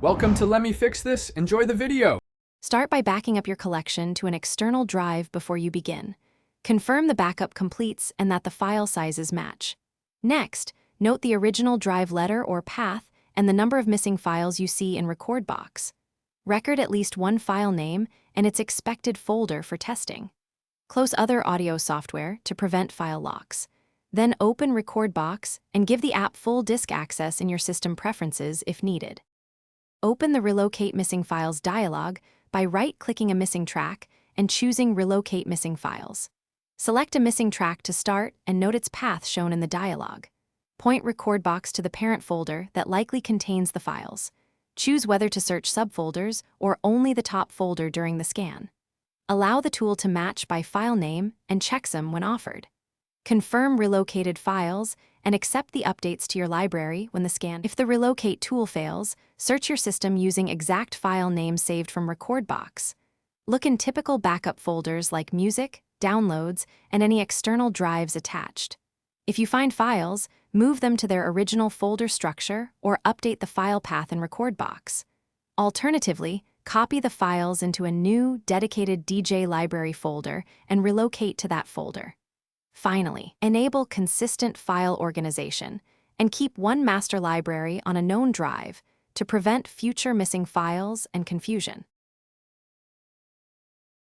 Welcome to Let Me Fix This. Enjoy the video. Start by backing up your collection to an external drive before you begin. Confirm the backup completes and that the file sizes match. Next, note the original drive letter or path and the number of missing files you see in Rekordbox. Record at least one file name and its expected folder for testing. Close other audio software to prevent file locks. Then open Rekordbox and give the app full disk access in your system preferences if needed. Open the Relocate Missing Files dialog by right-clicking a missing track and choosing Relocate Missing Files. Select a missing track to start and note its path shown in the dialog. Point Rekordbox to the parent folder that likely contains the files. Choose whether to search subfolders or only the top folder during the scan. Allow the tool to match by file name and checksum when offered. Confirm relocated files and accept the updates to your library when the scan. If the relocate tool fails, search your system using exact file name saved from Rekordbox. Look in typical backup folders like music, downloads, and any external drives attached. If you find files, move them to their original folder structure or update the file path in Rekordbox. Alternatively, copy the files into a new, dedicated DJ library folder and relocate to that folder. Finally, enable consistent file organization and keep one master library on a known drive to prevent future missing files and confusion.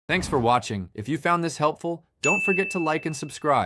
Thanks for watching. If you found this helpful, don't forget to like and subscribe.